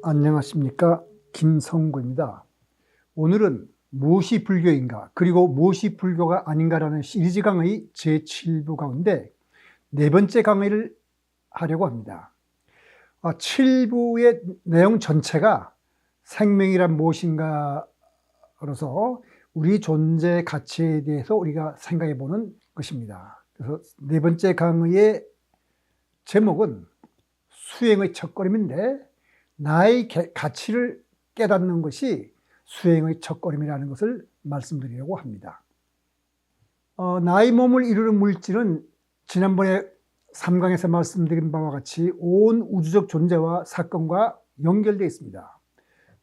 안녕하십니까, 김성구입니다. 오늘은 무엇이 불교인가, 그리고 무엇이 불교가 아닌가라는 시리즈 강의 제7부 가운데 네 번째 강의를 하려고 합니다. 7부의 내용 전체가 생명이란 무엇인가로서 우리 존재 가치에 대해서 우리가 생각해 보는 것입니다. 그래서 네 번째 강의의 제목은 수행의 첫걸음인데, 나의 가치를 깨닫는 것이 수행의 첫걸음이라는 것을 말씀드리려고 합니다. 나의 몸을 이루는 물질은 지난번에 3강에서 말씀드린 바와 같이 온 우주적 존재와 사건과 연결되어 있습니다.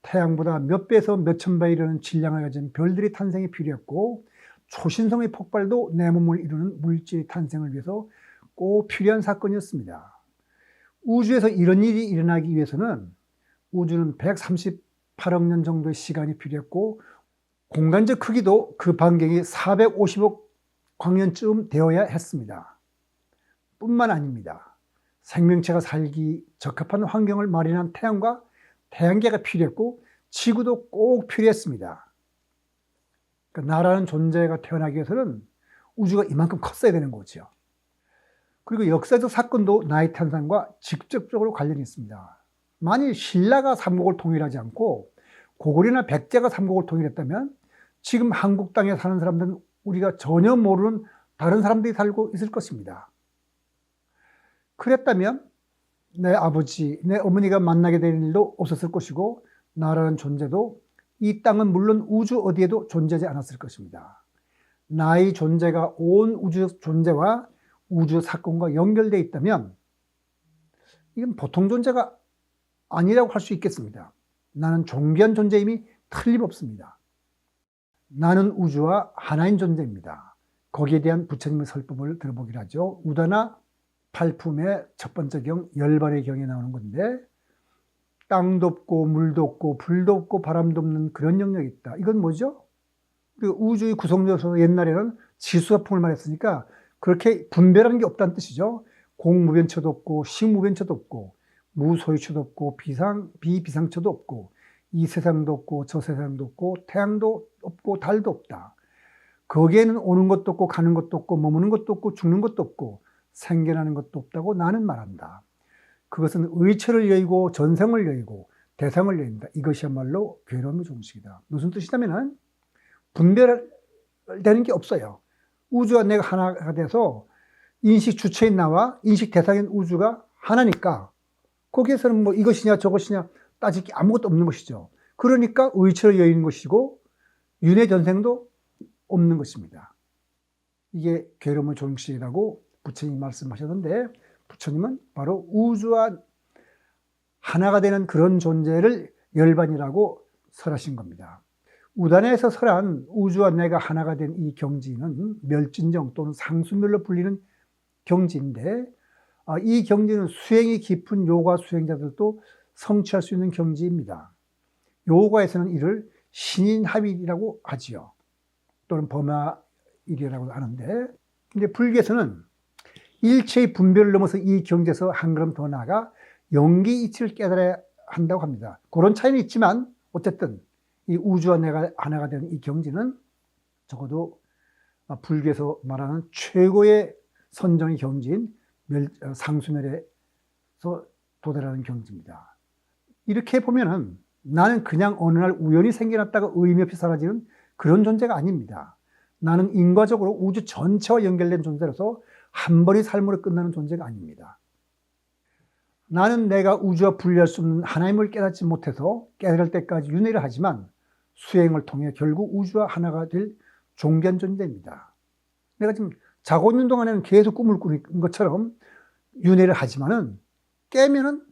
태양보다 몇 배에서 몇천 배 이르는 질량을 가진 별들의 탄생이 필요했고, 초신성의 폭발도 내 몸을 이루는 물질의 탄생을 위해서 꼭 필요한 사건이었습니다. 우주에서 이런 일이 일어나기 위해서는 우주는 138억 년 정도의 시간이 필요했고, 공간적 크기도 그 반경이 450억 광년쯤 되어야 했습니다. 뿐만 아닙니다. 생명체가 살기 적합한 환경을 마련한 태양과 태양계가 필요했고, 지구도 꼭 필요했습니다. 그러니까 나라는 존재가 태어나기 위해서는 우주가 이만큼 컸어야 되는 거죠. 그리고 역사적 사건도 나의 탄생과 직접적으로 관련이 있습니다. 만일 신라가 삼국을 통일하지 않고 고구려나 백제가 삼국을 통일했다면 지금 한국 땅에 사는 사람들은 우리가 전혀 모르는 다른 사람들이 살고 있을 것입니다. 그랬다면 내 아버지, 내 어머니가 만나게 되는 일도 없었을 것이고, 나라는 존재도 이 땅은 물론 우주 어디에도 존재하지 않았을 것입니다. 나의 존재가 온 우주 존재와 우주 사건과 연결되어 있다면 이건 보통 존재가 아니라고 할 수 있겠습니다. 나는 존귀한 존재임이 틀림없습니다. 나는 우주와 하나인 존재입니다. 거기에 대한 부처님의 설법을 들어보기로 하죠. 우다나 8품의 첫 번째 경, 열반의 경에 나오는 건데, 땅도 없고 물도 없고 불도 없고 바람도 없는 그런 영역이 있다. 이건 뭐죠? 그 우주의 구성조서 옛날에는 지수화풍을 말했으니까 그렇게 분별하는 게 없다는 뜻이죠. 공무변처도 없고 식무변처도 없고 무소유처도 없고 비비상처도 없고 이 세상도 없고 저 세상도 없고 태양도 없고 달도 없다. 거기에는 오는 것도 없고 가는 것도 없고 머무는 것도 없고 죽는 것도 없고 생겨나는 것도 없다고 나는 말한다. 그것은 의처를 여의고 전생을 여의고 대상을 여인다. 이것이야말로 괴로움의 종식이다. 무슨 뜻이냐면은 분별되는 게 없어요. 우주와 내가 하나가 돼서 인식 주체인 나와 인식 대상인 우주가 하나니까 거기에서는 뭐 이것이냐 저것이냐 따질 게 아무것도 없는 것이죠. 그러니까 의처를 여의는 것이고 윤회 전생도 없는 것입니다. 이게 괴로움의 종식이라고 부처님이 말씀하셨는데, 부처님은 바로 우주와 하나가 되는 그런 존재를 열반이라고 설하신 겁니다. 우단에서 설한 우주와 내가 하나가 된 이 경지는 멸진정 또는 상수멸로 불리는 경지인데, 이 경지는 수행이 깊은 요가 수행자들도 성취할 수 있는 경지입니다. 요가에서는 이를 신인합일이라고 하지요. 또는 범하일이라고 하는데, 근데 불교에서는 일체의 분별을 넘어서 이 경지에서 한 걸음 더 나아가 영기 이치를 깨달아야 한다고 합니다. 그런 차이는 있지만 어쨌든 이 우주와 내가 하나가 되는 이 경지는 적어도 불교에서 말하는 최고의 선정의 경지인 상수멸에서 도달하는 경지입니다. 이렇게 보면은 나는 그냥 어느 날 우연히 생겨났다가 의미 없이 사라지는 그런 존재가 아닙니다. 나는 인과적으로 우주 전체와 연결된 존재로서 한 번의 삶으로 끝나는 존재가 아닙니다. 나는 내가 우주와 분리할 수 없는 하나님을 깨닫지 못해서 깨달을 때까지 윤회를 하지만 수행을 통해 결국 우주와 하나가 될 존귀한 존재입니다. 내가 지금 자고 있는 동안에는 계속 꿈을 꾸는 것처럼 윤회를 하지만은 깨면은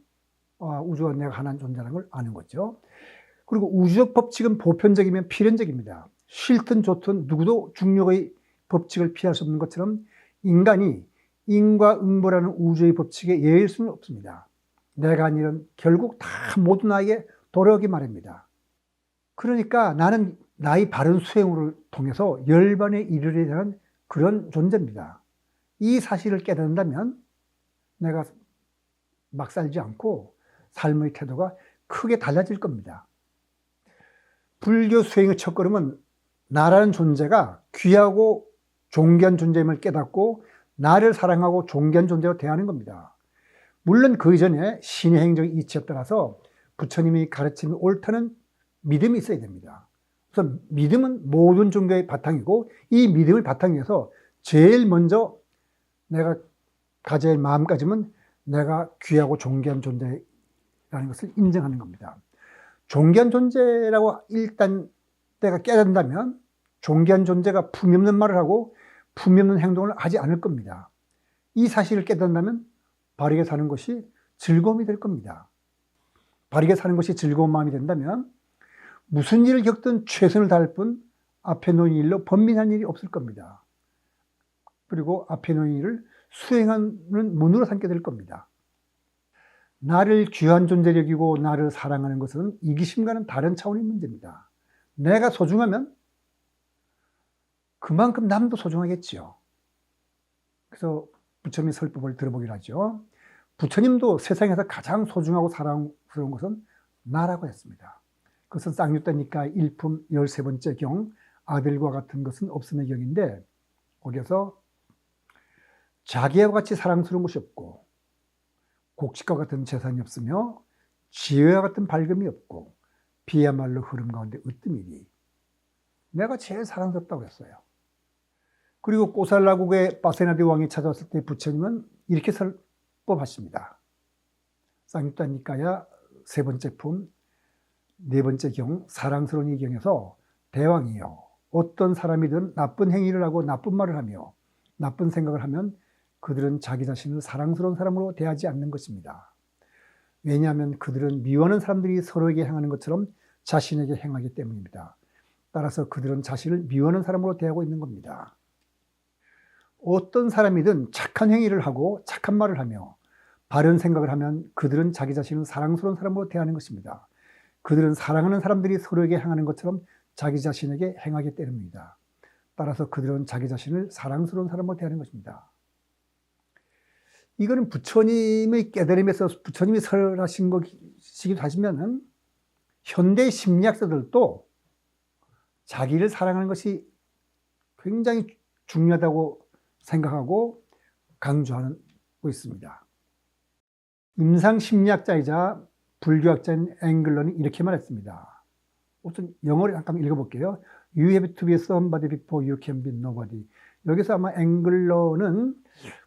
우주와 내가 하나인 존재라는 걸 아는 거죠. 그리고 우주적 법칙은 보편적이면 필연적입니다. 싫든 좋든 누구도 중력의 법칙을 피할 수 없는 것처럼 인간이 인과응보라는 우주의 법칙에 예일 수는 없습니다. 내가 한 일은 결국 다 모두 나에게 돌아오기 마련입니다. 그러니까 나는 나의 바른 수행을 통해서 열반에 이르려야 하는 그런 존재입니다. 이 사실을 깨닫는다면 내가 막 살지 않고 삶의 태도가 크게 달라질 겁니다. 불교 수행의 첫걸음은 나라는 존재가 귀하고 존귀한 존재임을 깨닫고 나를 사랑하고 존귀한 존재로 대하는 겁니다. 물론 그 이전에 신의 행적의 이치에 따라서 부처님이 가르침이 옳다는 믿음이 있어야 됩니다. 그래서 믿음은 모든 종교의 바탕이고 이 믿음을 바탕 위해서 제일 먼저 내가 가져야 할 마음가짐은 내가 귀하고 존귀한 존재라는 것을 인정하는 겁니다. 존귀한 존재라고 일단 내가 깨닫는다면 존귀한 존재가 품위 없는 말을 하고 품위 없는 행동을 하지 않을 겁니다. 이 사실을 깨닫는다면 바르게 사는 것이 즐거움이 될 겁니다. 바르게 사는 것이 즐거운 마음이 된다면 무슨 일을 겪든 최선을 다할 뿐 앞에 놓인 일로 번민한 일이 없을 겁니다. 그리고 앞에 놓인 일을 수행하는 문으로 삼게 될 겁니다. 나를 귀한 존재로 여기고 나를 사랑하는 것은 이기심과는 다른 차원의 문제입니다. 내가 소중하면 그만큼 남도 소중하겠지요. 그래서 부처님의 설법을 들어보기로 하죠. 부처님도 세상에서 가장 소중하고 사랑스러운 것은 나라고 했습니다. 그것은 쌍유타 니카의 일품 13번째 경 아들과 같은 것은 없음의 경인데 거기에서 자기와 같이 사랑스러운 것이 없고 곡식과 같은 재산이 없으며 지혜와 같은 밝음이 없고 비야말로 흐름 가운데 으뜸이니 내가 제일 사랑스럽다고 했어요. 그리고 꼬살라국의 바세나데 왕이 찾아왔을 때 부처님은 이렇게 설법하십니다. 쌍유타 니카야 세 번째 품 네 번째 경 사랑스러운 이 경에서 대왕이여 어떤 사람이든 나쁜 행위를 하고 나쁜 말을 하며 나쁜 생각을 하면 그들은 자기 자신을 사랑스러운 사람으로 대하지 않는 것입니다. 왜냐하면 그들은 미워하는 사람들이 서로에게 행하는 것처럼 자신에게 행하기 때문입니다. 따라서 그들은 자신을 미워하는 사람으로 대하고 있는 겁니다. 어떤 사람이든 착한 행위를 하고 착한 말을 하며 바른 생각을 하면 그들은 자기 자신을 사랑스러운 사람으로 대하는 것입니다. 그들은 사랑하는 사람들이 서로에게 행하는 것처럼 자기 자신에게 행하기 때문입니다. 따라서 그들은 자기 자신을 사랑스러운 사람으로 대하는 것입니다. 이거는 부처님의 깨달음에서 부처님이 설하신 것이기도 하지만 현대 심리학자들도 자기를 사랑하는 것이 굉장히 중요하다고 생각하고 강조하고 있습니다. 임상 심리학자이자 불교학자인 앵글러는 이렇게 말했습니다. 우선 영어를 잠깐 읽어볼게요. You have to be somebody before you can be nobody. 여기서 아마 앵글러는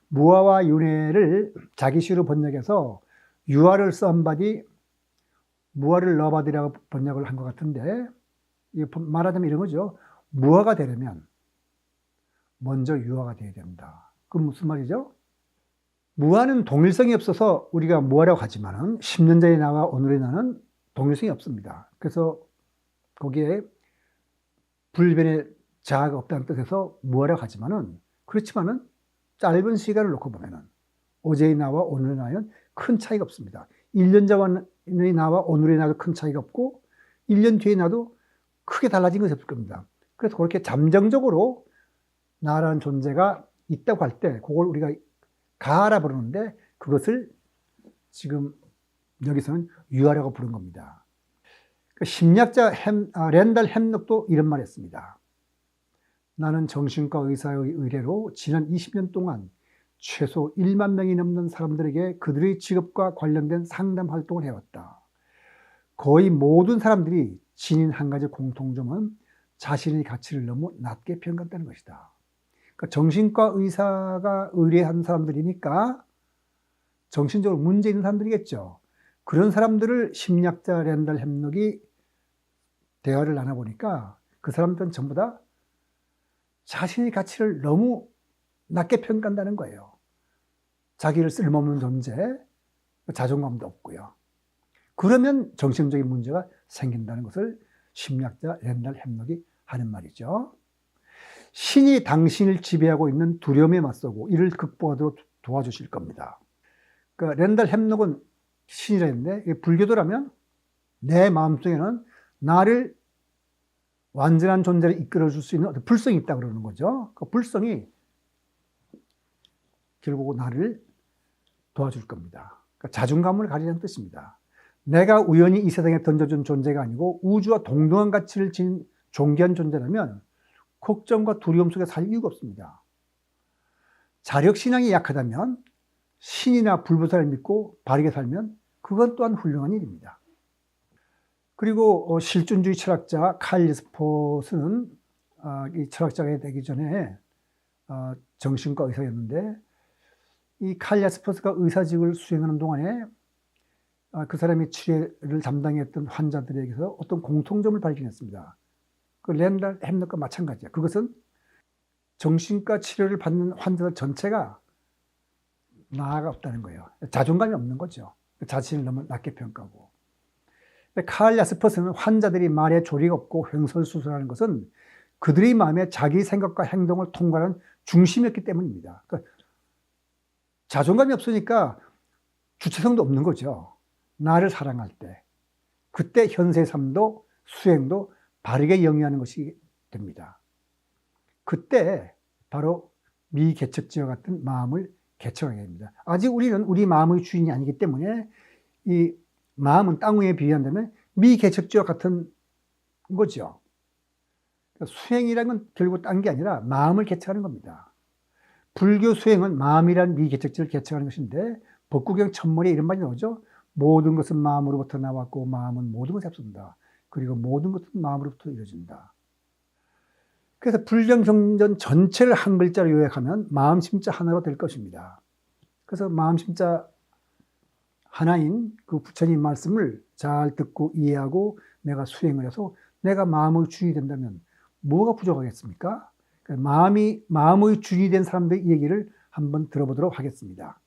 무아와 윤회를 자기시로 번역해서 You are somebody, 무아를 nobody라고 번역을 한 것 같은데 말하자면 이런 거죠. 무아가 되려면 먼저 유아가 되어야 된다. 그건 무슨 말이죠? 무아는 동일성이 없어서 우리가 무아라고 하지만 10년 전의 나와 오늘의 나는 동일성이 없습니다. 그래서 거기에 불변의 자아가 없다는 뜻에서 무아라고 하지만은 그렇지만은 짧은 시간을 놓고 보면은 어제의 나와 오늘의 나는 큰 차이가 없습니다. 1년 전의 나와 오늘의 나도 큰 차이가 없고 1년 뒤의 나도 크게 달라진 것이 없을 겁니다. 그래서 그렇게 잠정적으로 나라는 존재가 있다고 할 때 그걸 우리가 가라 부르는데 그것을 지금 여기서는 유아라고 부른 겁니다. 심리학자 랜달 햄록도 이런 말 했습니다. 나는 정신과 의사의 의뢰로 지난 20년 동안 최소 1만 명이 넘는 사람들에게 그들의 직업과 관련된 상담 활동을 해왔다. 거의 모든 사람들이 지닌 한 가지 공통점은 자신의 가치를 너무 낮게 평가한다는 것이다. 그러니까 정신과 의사가 의뢰한 사람들이니까 정신적으로 문제 있는 사람들이겠죠. 그런 사람들을 심리학자 랜달 햄록이 대화를 나눠보니까 그 사람들은 전부 다 자신의 가치를 너무 낮게 평가한다는 거예요. 자기를 쓸모없는 존재, 자존감도 없고요. 그러면 정신적인 문제가 생긴다는 것을 심리학자 랜달 햄록이 하는 말이죠. 신이 당신을 지배하고 있는 두려움에 맞서고 이를 극복하도록 도와주실 겁니다. 그러니까 랜달 햄록은 신이라 했는데 불교도라면 내 마음속에는 나를 완전한 존재를 이끌어줄 수 있는 어떤 불성이 있다고 그러는 거죠. 그 불성이 결국 나를 도와줄 겁니다. 그러니까 자존감을 가지라는 뜻입니다. 내가 우연히 이 세상에 던져준 존재가 아니고 우주와 동등한 가치를 지닌 존귀한 존재라면 걱정과 두려움 속에 살 이유가 없습니다. 자력신앙이 약하다면 신이나 불보살을 믿고 바르게 살면 그건 또한 훌륭한 일입니다. 그리고 실존주의 철학자 칼 야스퍼스는 이 철학자가 되기 전에 정신과 의사였는데, 이 칼 야스퍼스가 의사직을 수행하는 동안에 그 사람이 치료를 담당했던 환자들에게서 어떤 공통점을 발견했습니다. 그 랜달 햄릿과 마찬가지야. 그것은 정신과 치료를 받는 환자들 전체가 나아가 없다는 거예요. 자존감이 없는 거죠. 자신을 너무 낮게 평가하고. 칼 야스퍼스는 환자들이 말에 조리가 없고 횡설수설하는 것은 그들의 마음에 자기 생각과 행동을 통과하는 중심이었기 때문입니다. 그러니까 자존감이 없으니까 주체성도 없는 거죠. 나를 사랑할 때. 그때 현세의 삶도 수행도 바르게 영위하는 것이 됩니다. 그때 바로 미개척지와 같은 마음을 개척하게 됩니다. 아직 우리는 우리 마음의 주인이 아니기 때문에 이 마음은 땅 위에 비유한다면 미개척지와 같은 거죠. 수행이라는 건 결국 딴 게 아니라 마음을 개척하는 겁니다. 불교 수행은 마음이란 미개척지를 개척하는 것인데, 법구경 천문에 이런 말이 나오죠. 모든 것은 마음으로부터 나왔고 마음은 모든 것을 앞선다. 그리고 모든 것은 마음으로부터 이루어진다. 그래서 불경정전 전체를 한 글자로 요약하면 마음 심자 하나로 될 것입니다. 그래서 마음 심자 하나인 그 부처님 말씀을 잘 듣고 이해하고 내가 수행을 해서 내가 마음의 주인이 된다면 뭐가 부족하겠습니까? 마음의 주인이 된 사람들의 얘기를 한번 들어보도록 하겠습니다.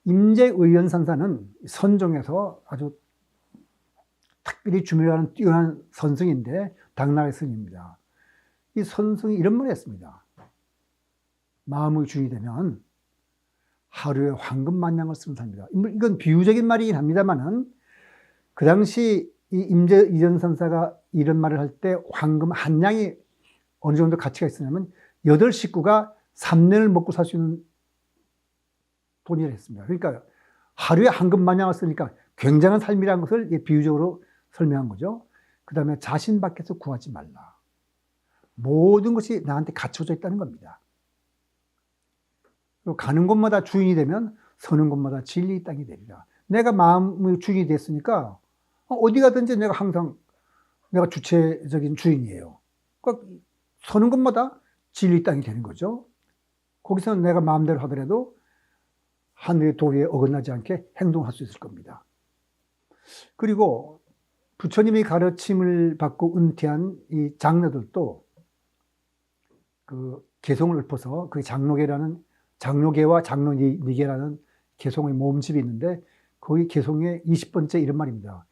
임재의연산사는 선종에서 아주 특별히 주묘하는 뛰어난 선승인데 당나라의 스님입니다. 이 선승이 이런 말을 했습니다. 마음의 주인이 되면 하루에 황금 만냥을 쓰는 사람입니다. 이건 비유적인 말이긴 합니다만은, 그 당시 이 임재의연산사가 이런 말을 할 때 황금 한 냥이 어느 정도 가치가 있었냐면 8식구가 3년을 먹고 살 수 있는 돈이라 했습니다. 그러니까 하루에 황금 만냥을 쓰니까 굉장한 삶이라는 것을 비유적으로 설명한 거죠. 그 다음에 자신 밖에서 구하지 말라. 모든 것이 나한테 갖춰져 있다는 겁니다. 가는 곳마다 주인이 되면 서는 곳마다 진리의 땅이 되리라. 내가 마음의 주인이 됐으니까 어디 가든지 내가 항상 내가 주체적인 주인이에요. 그러니까 서는 곳마다 진리의 땅이 되는 거죠. 거기서는 내가 마음대로 하더라도 하늘의 도리에 어긋나지 않게 행동할 수 있을 겁니다. 그리고 부처님의 가르침을 받고 은퇴한 이 장로들도 그 개송을 읊어서 그 장로계와 장로니계라는 개송의 모음집이 있는데, 거기 개송의 20번째 이런 말입니다.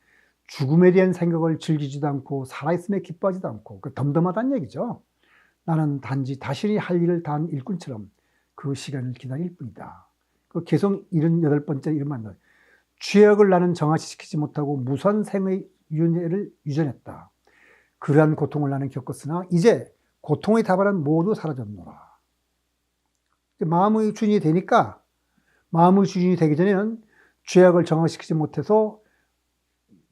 죽음에 대한 생각을 즐기지도 않고 살아있음에 기뻐하지도 않고, 그 덤덤하다는 얘기죠. 나는 단지 다시리 할 일을 다 한 일꾼처럼 그 시간을 기다릴 뿐이다. 그 개송 78번째 이런 말입니다. 죄악을 나는 정화시키지 못하고 무수한 생의 윤회를 유전했다. 그러한 고통을 나는 겪었으나 이제 고통의 다발은 모두 사라졌노라. 마음의 주인이 되니까, 마음의 주인이 되기 전에는 죄악을 정화시키지 못해서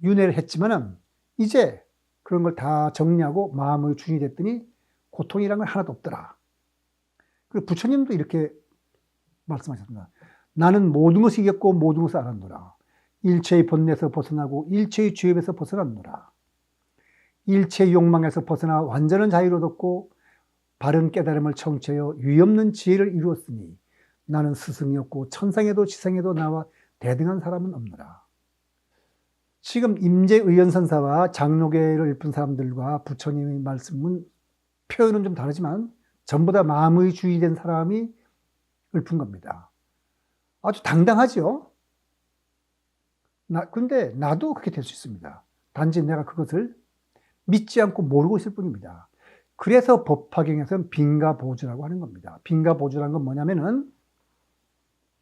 윤회를 했지만은 이제 그런 걸 다 정리하고 마음의 주인이 됐더니 고통이란 건 하나도 없더라. 그리고 부처님도 이렇게 말씀하셨습니다. 나는 모든 것을 이겼고 모든 것을 알았노라. 일체의 번뇌에서 벗어나고 일체의 죄업에서 벗어났노라. 일체의 욕망에서 벗어나 완전한 자유를 얻었고 바른 깨달음을 청취하여 유없는 지혜를 이루었으니 나는 스승이 없고 천상에도 지상에도 나와 대등한 사람은 없노라. 지금 임재의연선사와 장로계를 읊은 사람들과 부처님의 말씀은 표현은 좀 다르지만 전부 다 마음의 주인이 된 사람이 읊은 겁니다. 아주 당당하죠. 근데 나도 그렇게 될 수 있습니다. 단지 내가 그것을 믿지 않고 모르고 있을 뿐입니다. 그래서 법화경에서는 빈가보주라고 하는 겁니다. 빈가보주라는 건 뭐냐면은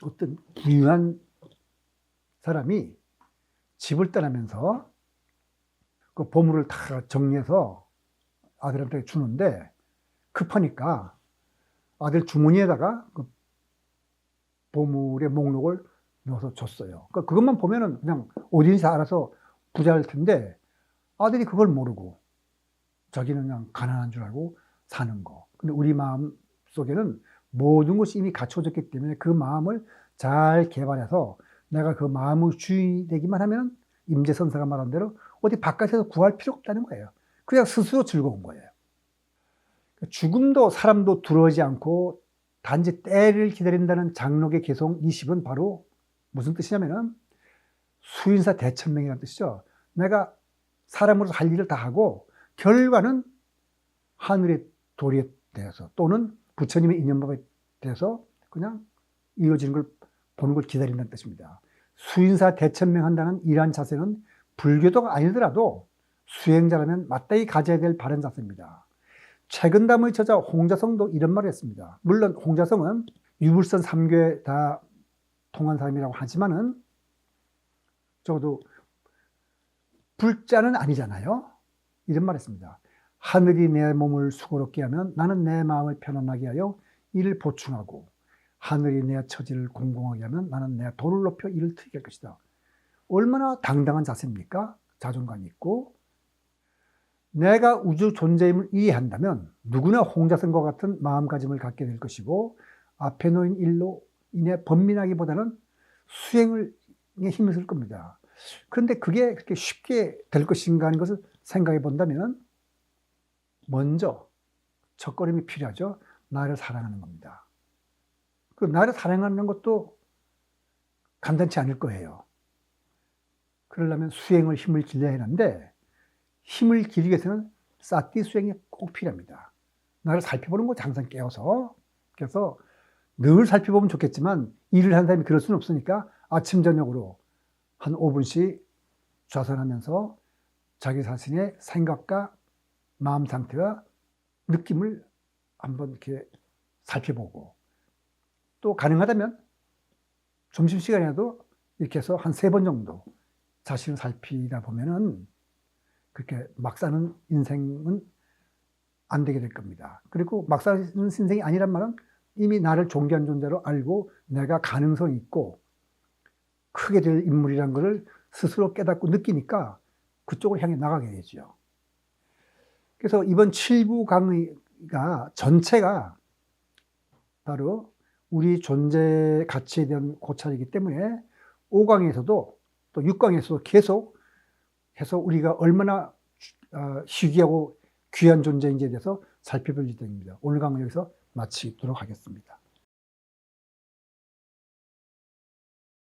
어떤 부유한 사람이 집을 떠나면서 그 보물을 다 정리해서 아들한테 주는데 급하니까 아들 주머니에다가 그 보물의 목록을 넣어서 줬어요. 그러니까 그것만 보면은 그냥 어디든지 알아서 부자일 텐데 아들이 그걸 모르고 자기는 그냥 가난한 줄 알고 사는 거. 근데 우리 마음 속에는 모든 것이 이미 갖춰졌기 때문에 그 마음을 잘 개발해서 내가 그 마음의 주인이 되기만 하면 임재선사가 말한 대로 어디 바깥에서 구할 필요가 없다는 거예요. 그냥 스스로 즐거운 거예요. 죽음도 사람도 두려워하지 않고 단지 때를 기다린다는 장록의 개송 20은 바로 무슨 뜻이냐면은 수인사 대천명이라는 뜻이죠. 내가 사람으로서 할 일을 다 하고 결과는 하늘의 도리에 대해서 또는 부처님의 인연법에 대해서 그냥 이루어지는 걸 보는 걸 기다린다는 뜻입니다. 수인사 대천명한다는 이러한 자세는 불교도가 아니더라도 수행자라면 마땅히 가져야 될 바른 자세입니다. 최근담의 저자 홍자성도 이런 말을 했습니다. 물론 홍자성은 유불선 3교에 다 통한 사람이라고 하지만은 적어도 불자는 아니잖아요. 이런 말을 했습니다. 하늘이 내 몸을 수고롭게 하면 나는 내 마음을 편안하게 하여 이를 보충하고 하늘이 내 처지를 공공하게 하면 나는 내 도를 높여 이를 트이게 할 것이다. 얼마나 당당한 자세입니까? 자존감이 있고 내가 우주 존재임을 이해한다면 누구나 홍자성과 같은 마음가짐을 갖게 될 것이고 앞에 놓인 일로 인해 번민하기보다는 수행에 힘을 쓸 겁니다. 그런데 그게 그렇게 쉽게 될 것인가 하는 것을 생각해 본다면 먼저 첫걸음이 필요하죠. 나를 사랑하는 겁니다. 그 나를 사랑하는 것도 간단치 않을 거예요. 그러려면 수행을 힘을 길러야 하는데 힘을 기르기 위해서는 사티 수행이 꼭 필요합니다. 나를 살펴보는 거 항상 깨워서 그래서 늘 살펴보면 좋겠지만 일을 하는 사람이 그럴 수는 없으니까 아침 저녁으로 한 5분씩 좌선하면서 자기 자신의 생각과 마음 상태와 느낌을 한번 이렇게 살펴보고 또 가능하다면 점심시간에도 이렇게 해서 한 3번 정도 자신을 살피다 보면은 그렇게 막 사는 인생은 안 되게 될 겁니다. 그리고 막 사는 인생이 아니란 말은 이미 나를 존귀한 존재로 알고 내가 가능성이 있고 크게 될 인물이란 것을 스스로 깨닫고 느끼니까 그쪽을 향해 나가게 되죠. 그래서 이번 7부 강의가 전체가 바로 우리 존재 가치에 대한 고찰이기 때문에 5강에서도 또 6강에서도 계속 해서 우리가 얼마나 희귀하고 귀한 존재인지에 대해서 살펴볼 예정입니다. 오늘 강의 여기서 마치도록 하겠습니다.